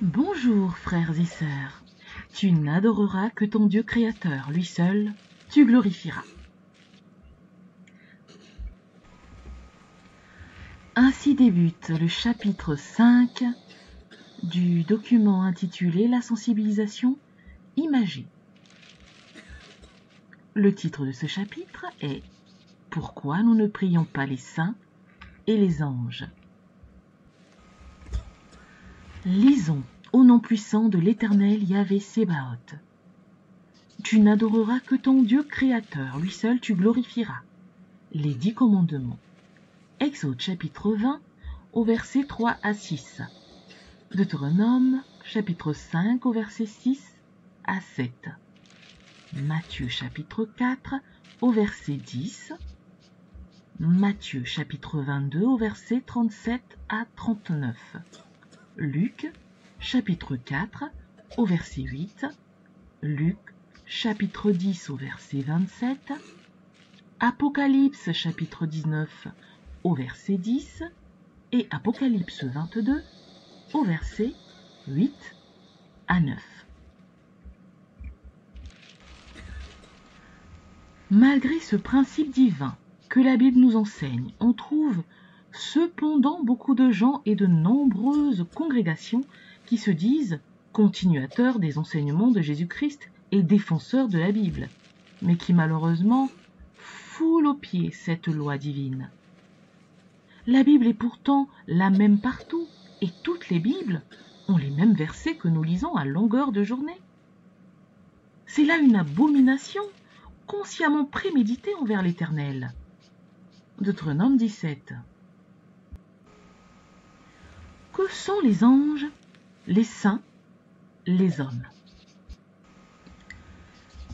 Bonjour frères et sœurs, tu n'adoreras que ton Dieu créateur, lui seul, tu glorifieras. Ainsi débute le chapitre 5 du document intitulé La sensibilisation imagée. Le titre de ce chapitre est « Pourquoi nous ne prions pas les saints et les anges ?» Lisons au nom puissant de l'Éternel Yahvé Sébaoth. Tu n'adoreras que ton Dieu créateur, lui seul tu glorifieras. Les 10 commandements. Exode chapitre 20 au verset 3 à 6. Deutéronome chapitre 5 au verset 6 à 7. Matthieu chapitre 4 au verset 10. Matthieu chapitre 22 au verset 37 à 39. Luc chapitre 4 au verset 8. Luc chapitre 10 au verset 27. Apocalypse chapitre 19 au verset 10 et Apocalypse 22 au verset 8 à 9. Malgré ce principe divin que la Bible nous enseigne, on trouve cependant beaucoup de gens et de nombreuses congrégations qui se disent continuateurs des enseignements de Jésus-Christ et défenseurs de la Bible, mais qui malheureusement foulent aux pieds cette loi divine. La Bible est pourtant la même partout, et toutes les Bibles ont les mêmes versets que nous lisons à longueur de journée. C'est là une abomination, consciemment préméditée envers l'Éternel. Deutéronome 17. Que sont les anges, les saints, les hommes?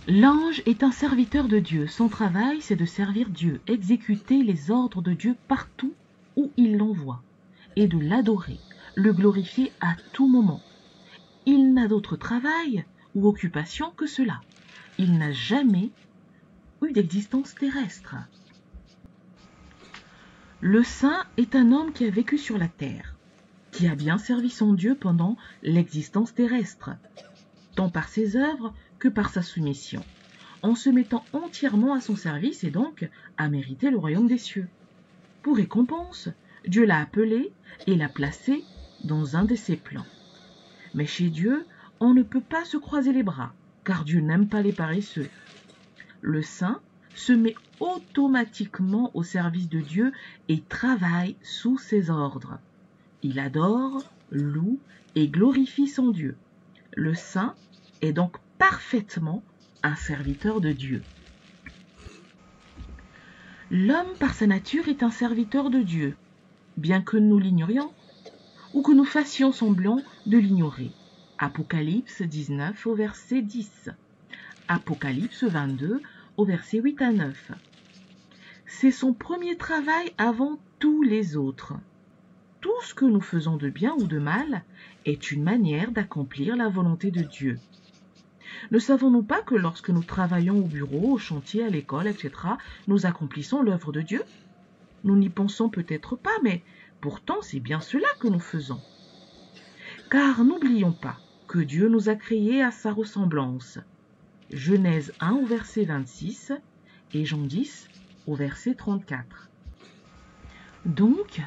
L'ange est un serviteur de Dieu. Son travail, c'est de servir Dieu, exécuter les ordres de Dieu partout où il l'envoie, et de l'adorer, le glorifier à tout moment. Il n'a d'autre travail ou occupation que cela. Il n'a jamais eu d'existence terrestre. Le saint est un homme qui a vécu sur la terre, qui a bien servi son Dieu pendant l'existence terrestre, tant par ses œuvres que par sa soumission, en se mettant entièrement à son service et donc à mériter le royaume des cieux. Pour récompense, Dieu l'a appelé et l'a placé dans un de ses plans. Mais chez Dieu, on ne peut pas se croiser les bras, car Dieu n'aime pas les paresseux. Le saint se met automatiquement au service de Dieu et travaille sous ses ordres. Il adore, loue et glorifie son Dieu. Le saint est donc parfaitement un serviteur de Dieu. L'homme, par sa nature, est un serviteur de Dieu, bien que nous l'ignorions, ou que nous fassions semblant de l'ignorer. Apocalypse 19 au verset 10. Apocalypse 22 au verset 8 à 9. C'est son premier travail avant tous les autres. Tout ce que nous faisons de bien ou de mal est une manière d'accomplir la volonté de Dieu. Ne savons-nous pas que lorsque nous travaillons au bureau, au chantier, à l'école, etc., nous accomplissons l'œuvre de Dieu? Nous n'y pensons peut-être pas, mais pourtant c'est bien cela que nous faisons. Car n'oublions pas que Dieu nous a créés à sa ressemblance. Genèse 1 au verset 26 et Jean 10 au verset 34. Donc,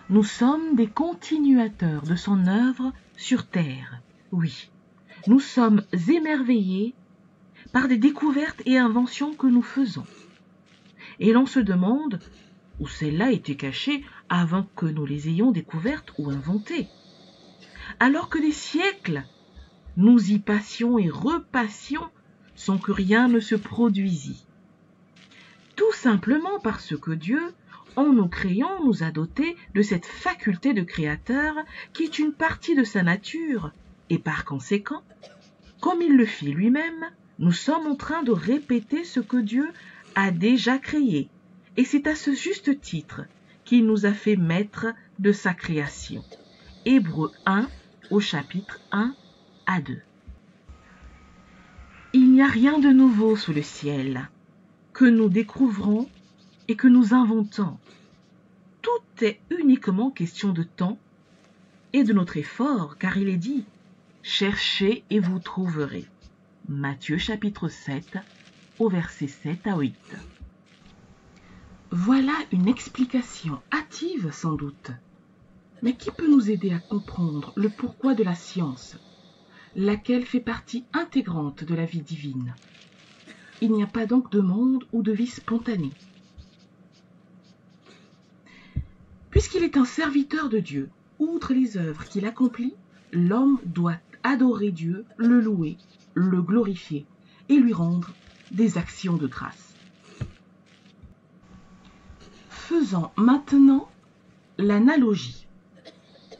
nous sommes des continuateurs de son œuvre sur terre. Oui, nous sommes émerveillés par des découvertes et inventions que nous faisons. Et l'on se demande où celles-là étaient cachées avant que nous les ayons découvertes ou inventées. Alors que des siècles, nous y passions et repassions sans que rien ne se produisit. Tout simplement parce que Dieu, en nous créant, nous a dotés de cette faculté de créateur qui est une partie de sa nature, et par conséquent, comme il le fit lui-même, nous sommes en train de répéter ce que Dieu a déjà créé, et c'est à ce juste titre qu'il nous a fait maître de sa création. Hébreux 1 au chapitre 1 à 2. Il n'y a rien de nouveau sous le ciel que nous découvrons et que nous inventons. Tout est uniquement question de temps et de notre effort, car il est dit Cherchez et vous trouverez. Matthieu chapitre 7, au verset 7 à 8. Voilà une explication hâtive sans doute, mais qui peut nous aider à comprendre le pourquoi de la science, laquelle fait partie intégrante de la vie divine. Il n'y a pas donc de monde ou de vie spontanée. Puisqu'il est un serviteur de Dieu, outre les œuvres qu'il accomplit, l'homme doit adorer Dieu, le louer, le glorifier et lui rendre des actions de grâce. Faisons maintenant l'analogie.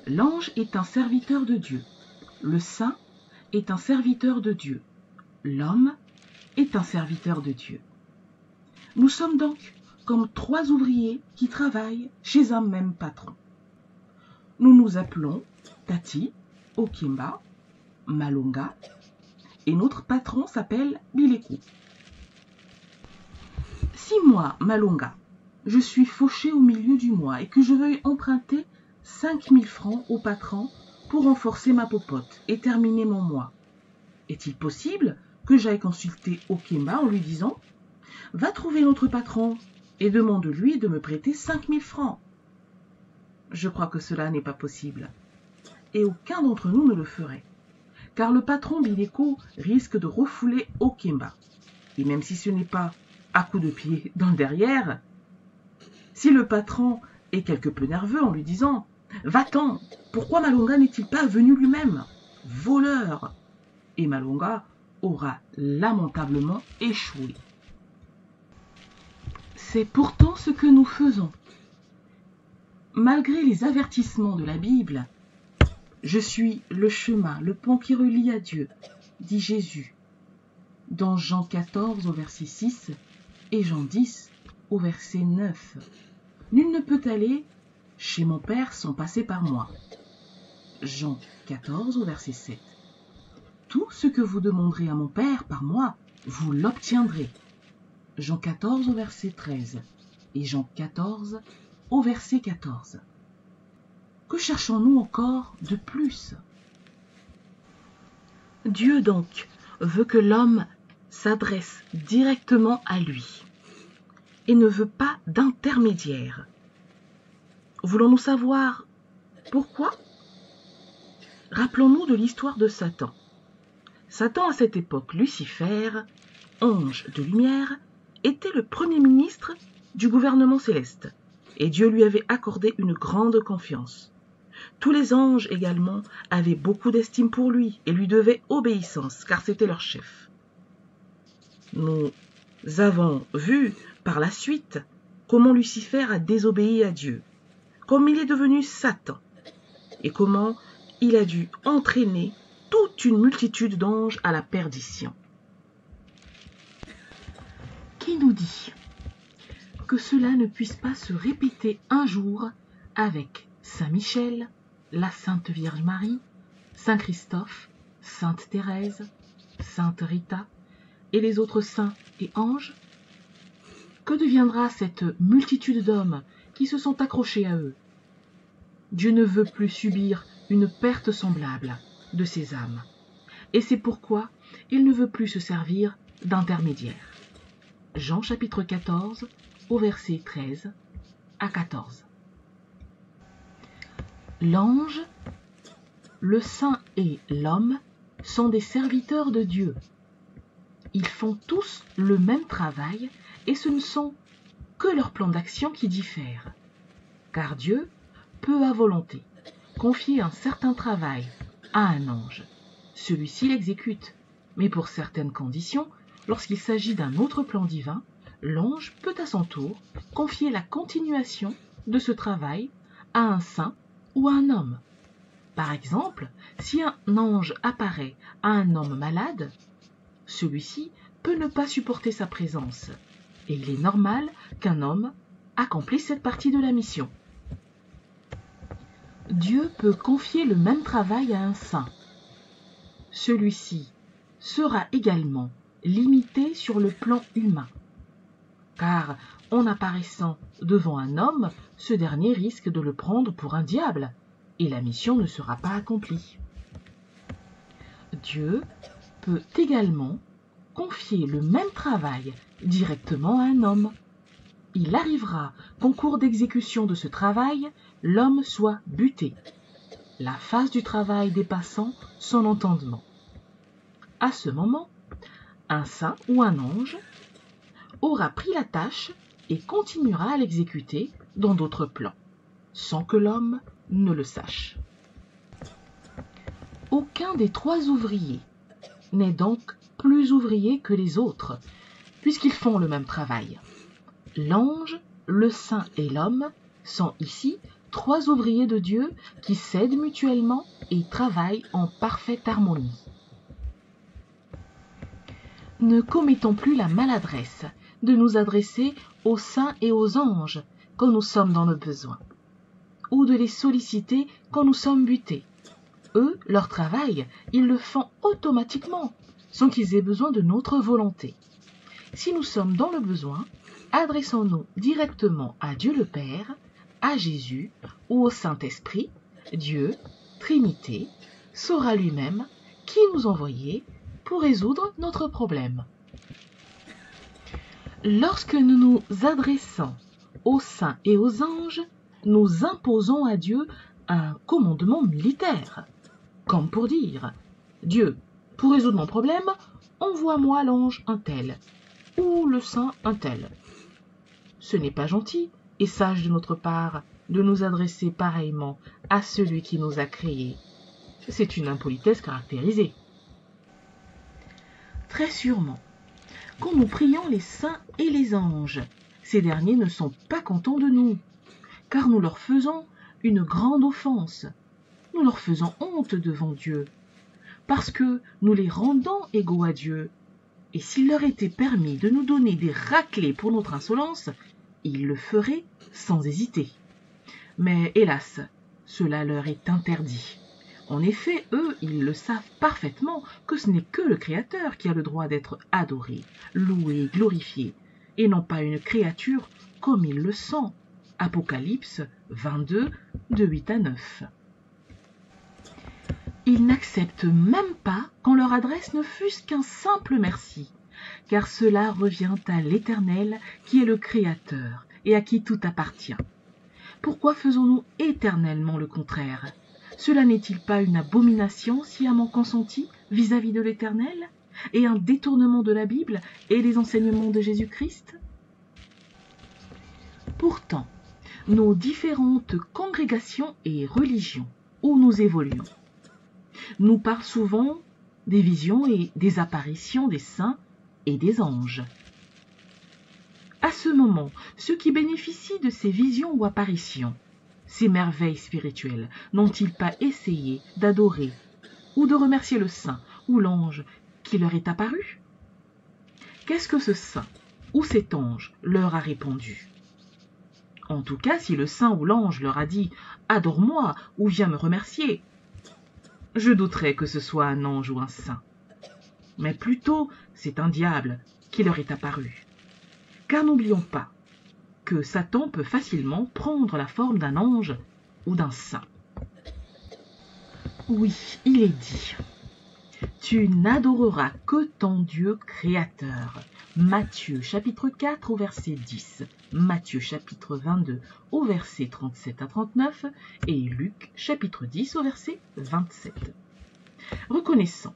L'ange est un serviteur de Dieu. Le saint est un serviteur de Dieu. L'homme est un serviteur de Dieu. Nous sommes donc comme trois ouvriers qui travaillent chez un même patron. Nous nous appelons Tati, Okemba, Malonga, et notre patron s'appelle Bileko. Si moi, Malonga, je suis fauché au milieu du mois et que je veuille emprunter 5000 francs au patron pour renforcer ma popote et terminer mon mois, est-il possible que j'aille consulter Okemba en lui disant « Va trouver notre patron et demande-lui de me prêter 5000 francs ». Je crois que cela n'est pas possible. Et aucun d'entre nous ne le ferait. Car le patron Bileko risque de refouler Okemba. Et même si ce n'est pas à coups de pied dans le derrière, si le patron est quelque peu nerveux en lui disant « Va-t'en, pourquoi Malonga n'est-il pas venu lui-même? Voleur !» Et Malonga aura lamentablement échoué. C'est pourtant ce que nous faisons. Malgré les avertissements de la Bible, « Je suis le chemin, le pont qui relie à Dieu », dit Jésus, dans Jean 14 au verset 6 et Jean 10 au verset 9. Nul ne peut aller chez mon Père sans passer par moi. Jean 14 au verset 7. Tout ce que vous demanderez à mon Père par moi, vous l'obtiendrez. Jean 14 au verset 13 et Jean 14 au verset 14. Que cherchons-nous encore de plus? Dieu donc veut que l'homme s'adresse directement à lui et ne veut pas d'intermédiaire. Voulons-nous savoir pourquoi? Rappelons-nous de l'histoire de Satan. Satan, à cette époque, Lucifer, ange de lumière, était le premier ministre du gouvernement céleste, et Dieu lui avait accordé une grande confiance. Tous les anges également avaient beaucoup d'estime pour lui et lui devaient obéissance, car c'était leur chef. Nous avons vu par la suite comment Lucifer a désobéi à Dieu, comme il est devenu Satan, et comment il a dû entraîner toute une multitude d'anges à la perdition. Qui nous dit que cela ne puisse pas se répéter un jour avec Saint Michel, la Sainte Vierge Marie, Saint Christophe, Sainte Thérèse, Sainte Rita et les autres saints et anges? Que deviendra cette multitude d'hommes qui se sont accrochés à eux? Dieu ne veut plus subir une perte semblable de ses âmes, et c'est pourquoi il ne veut plus se servir d'intermédiaire. Jean chapitre 14 au verset 13 à 14. L'ange, le saint et l'homme sont des serviteurs de Dieu. Ils font tous le même travail et ce ne sont que leurs plans d'action qui diffèrent. Car Dieu peut à volonté confier un certain travail à un ange. Celui-ci l'exécute, mais pour certaines conditions, lorsqu'il s'agit d'un autre plan divin, l'ange peut à son tour confier la continuation de ce travail à un saint ou à un homme. Par exemple, si un ange apparaît à un homme malade, celui-ci peut ne pas supporter sa présence, et il est normal qu'un homme accomplisse cette partie de la mission. Dieu peut confier le même travail à un saint. Celui-ci sera également limité sur le plan humain, car en apparaissant devant un homme, ce dernier risque de le prendre pour un diable, et la mission ne sera pas accomplie. Dieu peut également confier le même travail directement à un homme. Il arrivera qu'en cours d'exécution de ce travail, l'homme soit buté, la phase du travail dépassant son entendement. À ce moment, un saint ou un ange aura pris la tâche et continuera à l'exécuter dans d'autres plans, sans que l'homme ne le sache. Aucun des trois ouvriers n'est donc plus ouvrier que les autres, puisqu'ils font le même travail. L'ange, le saint et l'homme sont ici trois ouvriers de Dieu qui s'aident mutuellement et travaillent en parfaite harmonie. Ne commettons plus la maladresse de nous adresser aux saints et aux anges quand nous sommes dans le besoin, ou de les solliciter quand nous sommes butés. Eux, leur travail, ils le font automatiquement, sans qu'ils aient besoin de notre volonté. Si nous sommes dans le besoin, adressons-nous directement à Dieu le Père, à Jésus ou au Saint-Esprit. Dieu, Trinité, saura lui-même qui nous envoyer pour résoudre notre problème. Lorsque nous nous adressons aux saints et aux anges, nous imposons à Dieu un commandement militaire, comme pour dire « Dieu, pour résoudre mon problème, envoie-moi l'ange un tel, ou le saint un tel. » Ce n'est pas gentil et sage de notre part de nous adresser pareillement à celui qui nous a créés. C'est une impolitesse caractérisée. Très sûrement, quand nous prions les saints et les anges, ces derniers ne sont pas contents de nous, car nous leur faisons une grande offense. Nous leur faisons honte devant Dieu, parce que nous les rendons égaux à Dieu. Et s'il leur était permis de nous donner des raclées pour notre insolence, ils le feraient sans hésiter. Mais hélas, cela leur est interdit. En effet, eux, ils le savent parfaitement que ce n'est que le Créateur qui a le droit d'être adoré, loué, glorifié, et non pas une créature comme ils le sont. Apocalypse 22, de 8 à 9. Ils n'acceptent même pas qu'on leur adresse ne fût-ce qu'un simple merci, car cela revient à l'Éternel qui est le Créateur et à qui tout appartient. Pourquoi faisons-nous éternellement le contraire ? Cela n'est-il pas une abomination sciemment consentie vis-à-vis de l'Éternel et un détournement de la Bible et des enseignements de Jésus-Christ ? Pourtant, nos différentes congrégations et religions où nous évoluons nous parlent souvent des visions et des apparitions des saints et des anges. À ce moment, ceux qui bénéficient de ces visions ou apparitions, ces merveilles spirituelles, n'ont-ils pas essayé d'adorer ou de remercier le saint ou l'ange qui leur est apparu ? Qu'est-ce que ce saint ou cet ange leur a répondu ? En tout cas, si le saint ou l'ange leur a dit « Adore-moi » ou « Viens me remercier », je douterais que ce soit un ange ou un saint. Mais plutôt, c'est un diable qui leur est apparu. Car n'oublions pas que Satan peut facilement prendre la forme d'un ange ou d'un saint. Oui, il est dit « Tu n'adoreras que ton Dieu créateur ». Matthieu chapitre 4 au verset 10, Matthieu chapitre 22 au verset 37 à 39 et Luc chapitre 10 au verset 27. Reconnaissons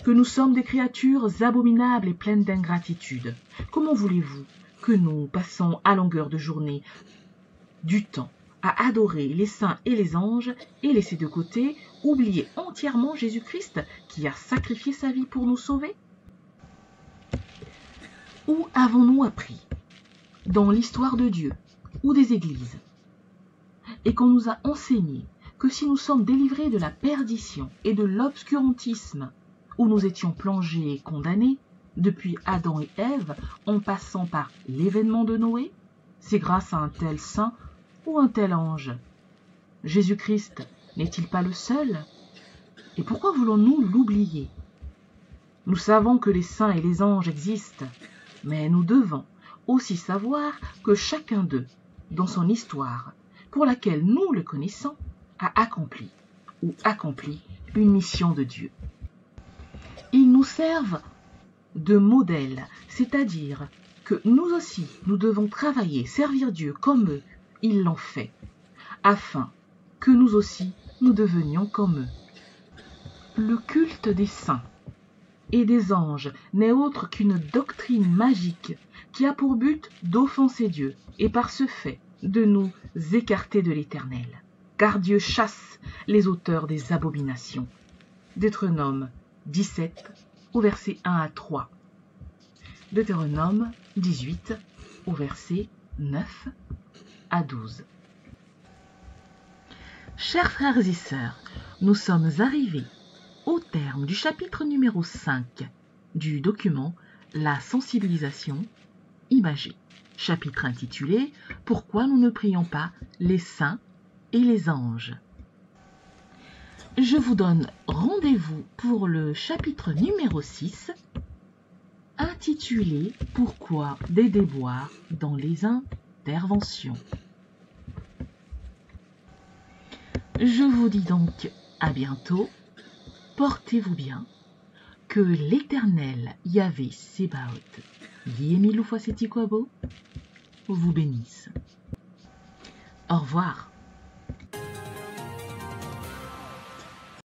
que nous sommes des créatures abominables et pleines d'ingratitude. Comment voulez-vous que nous passons à longueur de journée du temps à adorer les saints et les anges et laisser de côté, oublier entièrement Jésus-Christ qui a sacrifié sa vie pour nous sauver ? Où avons-nous appris, dans l'histoire de Dieu ou des églises, et qu'on nous a enseigné que si nous sommes délivrés de la perdition et de l'obscurantisme où nous étions plongés et condamnés, depuis Adam et Ève, en passant par l'événement de Noé, c'est grâce à un tel saint ou un tel ange. Jésus-Christ n'est-il pas le seul ? Et pourquoi voulons-nous l'oublier ? Nous savons que les saints et les anges existent, mais nous devons aussi savoir que chacun d'eux, dans son histoire, pour laquelle nous le connaissons, a accompli une mission de Dieu. Ils nous servent de modèle, c'est-à-dire que nous aussi, nous devons travailler, servir Dieu comme eux, ils l'ont fait, afin que nous aussi, nous devenions comme eux. Le culte des saints et des anges n'est autre qu'une doctrine magique qui a pour but d'offenser Dieu et par ce fait de nous écarter de l'Éternel. Car Dieu chasse les auteurs des abominations. Deutéronome 17, au verset 1 à 3. Deutéronome 18, au verset 9 à 12. Chers frères et sœurs, nous sommes arrivés au terme du chapitre numéro 5 du document La sensibilisation imagée, chapitre intitulé « Pourquoi nous ne prions pas les saints et les anges ?» Je vous donne rendez-vous pour le chapitre numéro 6 intitulé « Pourquoi des déboires dans les interventions ?» Je vous dis donc à bientôt. Portez-vous bien, que l'Éternel Yahvé Sébaoth, Yémilou Foiseti Kwabo, vous bénisse. Au revoir.